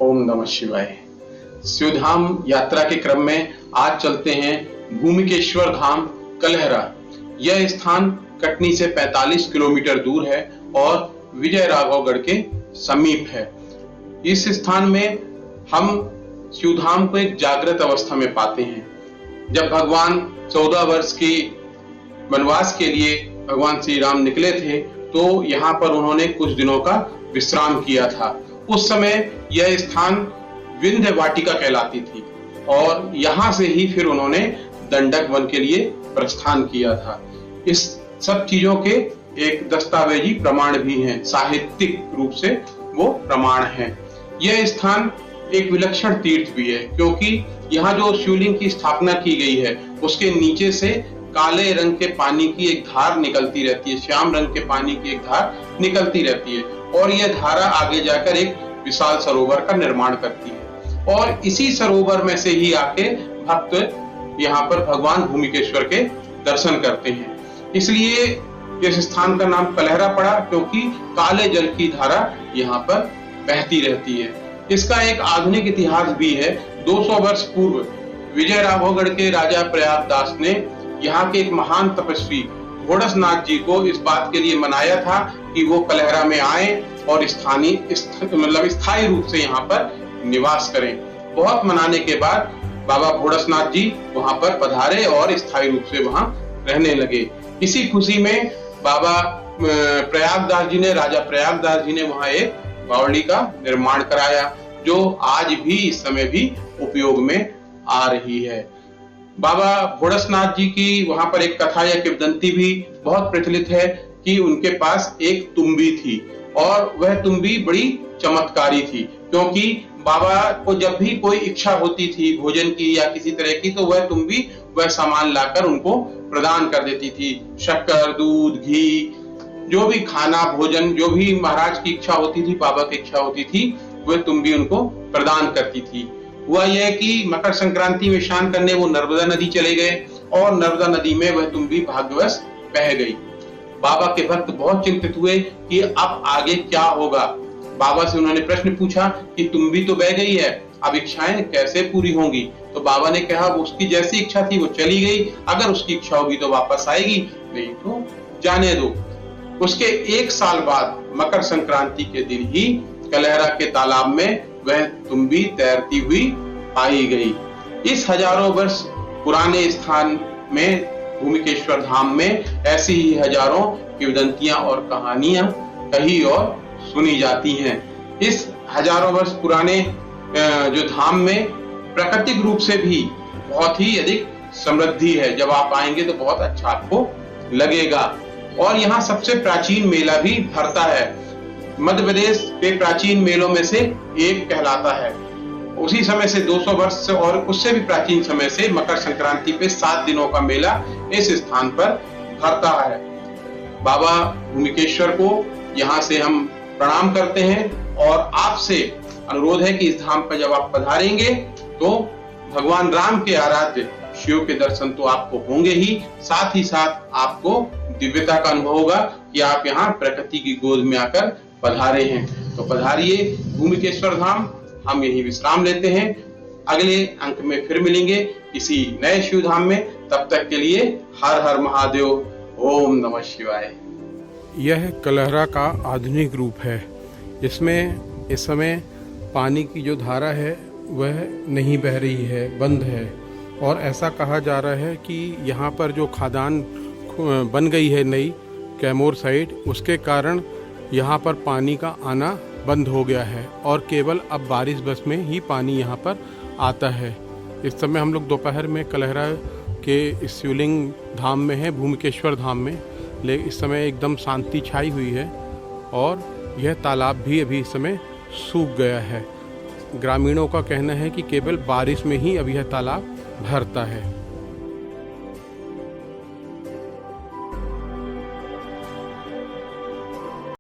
ओम नमः शिवाय। शिवधाम यात्रा के क्रम में आज चलते हैं भूमिकेश्वर धाम कलहरा। यह स्थान कटनी से 45 किलोमीटर दूर है और विजय राघवगढ़ के समीप है। इस स्थान में हम शिवधाम को एक जागृत अवस्था में पाते हैं। जब भगवान 14 वर्ष की वनवास के लिए भगवान श्री राम निकले थे तो यहाँ पर उन्होंने कुछ दिनों का विश्राम किया था। उस समय यह स्थान विंध्य वाटिका कहलाती थी और यहाँ से ही फिर उन्होंने दंडक वन के लिए प्रस्थान किया था। इस सब चीजों के एक दस्तावेजी प्रमाण भी हैं, साहित्यिक रूप से वो प्रमाण हैं। यह स्थान एक विलक्षण तीर्थ भी है क्योंकि यहाँ जो शिवलिंग की स्थापना की गई है उसके नीचे से काले रंग के पानी की एक धार निकलती रहती है, श्याम रंग के पानी की एक धार निकलती रहती है और यह धारा आगे जाकर एक विशाल सरोवर का निर्माण करती है और इसी सरोवर में से ही आके भक्त यहाँ पर भगवान भूमिकेश्वर के दर्शन करते हैं। इसलिए इस स्थान का नाम कलहरा पड़ा क्योंकि काले जल की धारा यहाँ पर बहती रहती है। इसका एक आधुनिक इतिहास भी है। 200 वर्ष पूर्व विजय राघवगढ़ के राजा प्रयागदास ने यहाँ के एक महान तपस्वी घोड़सनाथ जी को इस बात के लिए मनाया था कि वो कलहरा में आए और स्थायी रूप से यहाँ पर निवास करें। बहुत मनाने के बाद बाबा घोड़सनाथ जी वहाँ पर पधारे और स्थायी रूप से वहाँ रहने लगे। इसी खुशी में बाबा प्रयागदास जी ने, राजा प्रयागदास जी ने वहाँ एक बावड़ी का निर्माण कराया जो आज भी इस समय भी उपयोग में आ रही है। बाबा घोड़सनाथ जी की वहां पर एक कथा या किंवदंती भी बहुत प्रचलित है कि उनके पास एक तुम्बी थी और वह तुम्बी बड़ी चमत्कारी थी क्योंकि बाबा को जब भी कोई इच्छा होती थी भोजन की या किसी तरह की तो वह तुम्बी वह सामान लाकर उनको प्रदान कर देती थी। शक्कर, दूध, घी, जो भी खाना भोजन जो भी महाराज की इच्छा होती थी, बाबा की इच्छा होती थी, वह तुम्बी उनको प्रदान करती थी। हुआ यह कि मकर संक्रांति में स्नान करने वो नर्मदा नदी चले गए और नर्मदा नदी में वह तुम्बी भाग्यवश बह गई। बाबा के भक्त बहुत चिंतित हुए कि अब आगे क्या होगा। बाबा से उन्होंने प्रश्न पूछा कि तुम्बी तो बह गई है, अब इच्छाएं कैसे पूरी होंगी। तो बाबा ने कहा वो उसकी जैसी इच्छा थी वो चली गई, अगर उसकी इच्छा होगी तो वापस आएगी, नहीं तो जाने दो। उसके 1 साल बाद मकर संक्रांति के दिन ही कलहरा के तालाब में वह तुम्बी तैरती हुई पाई गई। इस हजारों वर्ष पुराने स्थान में भूमिकेश्वर धाम में ऐसी ही हजारों किंवदंतियां और कहानियां कही और सुनी जाती हैं। इस हजारों वर्ष पुराने जो धाम में प्राकृतिक रूप से भी बहुत ही अधिक समृद्धि है। जब आप आएंगे तो बहुत अच्छा आपको लगेगा। और यहाँ सबसे प्राचीन मेला भी भरता है। मध्य प्रदेश के प्राचीन मेलों में से एक कहलाता है। उसी समय से 200 वर्ष से और उससे भी प्राचीन समय से मकर संक्रांति पे 7 दिनों का मेला इस स्थान पर भरता है। बाबा भूमिकेश्वर को यहाँ से हम प्रणाम करते हैं और आपसे अनुरोध है कि इस धाम पर जब आप पधारेंगे तो भगवान राम के आराध्य शिव के दर्शन तो आपको होंगे ही साथ आपको दिव्यता का अनुभव होगा कि आप यहाँ प्रकृति की गोद में आकर पधारे हैं। तो पधारिए भूमिकेश्वर धाम। हम यही विश्राम लेते हैं, अगले अंक में फिर मिलेंगे किसी नए शिव धाम में। तब तक के लिए हर हर महादेव, ओम नमः शिवाय। यह कलहरा का आधुनिक रूप है। इसमें इस समय पानी की जो धारा है वह नहीं बह रही है, बंद है और ऐसा कहा जा रहा है कि यहाँ पर जो खदान बन गई है नई कैमूर साइड, उसके कारण यहाँ पर पानी का आना बंद हो गया है और केवल अब बारिश बस में ही पानी यहाँ पर आता है। इस समय हम लोग दोपहर में कलहरा के शिवलिंग धाम में है, भूमिकेश्वर धाम में। लेकिन इस समय एकदम शांति छाई हुई है और यह तालाब भी अभी इस समय सूख गया है। ग्रामीणों का कहना है कि केवल बारिश में ही अब यह तालाब भरता है।